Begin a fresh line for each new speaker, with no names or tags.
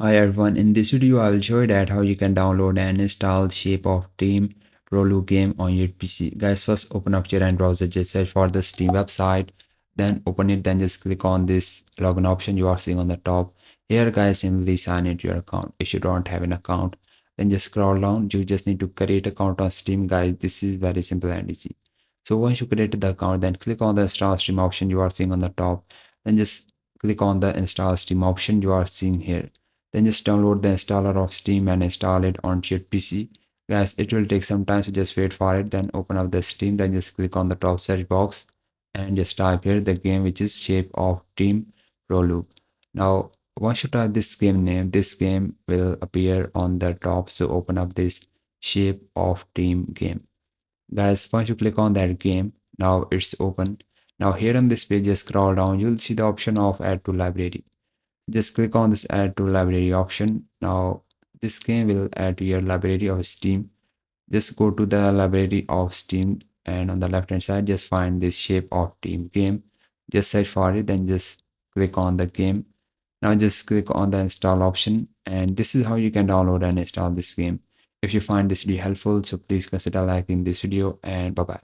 Hi everyone, in this video I will show you that how you can download and install Shape of Team Prologue game on your PC. Guys, first open up your Android browser, just search for the Steam website, then open it, then just click on this login option you are seeing on the top. Here guys, simply sign into your account. If you don't have an account, then just scroll down. You just need to create account on Steam. Guys, this is very simple and easy. So once you create the account, then click on the install Steam option you are seeing on the top, then just click on the install Steam option you are seeing here, then just download the installer of Steam and install it onto your PC. Guys, it will take some time, so just wait for it. Then open up the Steam, then just click on the top search box and just type here the game, which is Shape of Team Prologue. Now once you type this game name, this game will appear on the top. So open up this Shape of Team game. Guys, once you click on that game, now it's open. Now here on this page, just scroll down, you'll see the option of add to library. Just click on this add to library option. Now this game will add to your library of Steam. Just go to the library of Steam, and on the left hand side just find this Shape of Team game. Just search for it, then just click on the game. Now just click on the install option, and this is how you can download and install this game. If you find this video helpful, so please consider liking this video, and bye bye.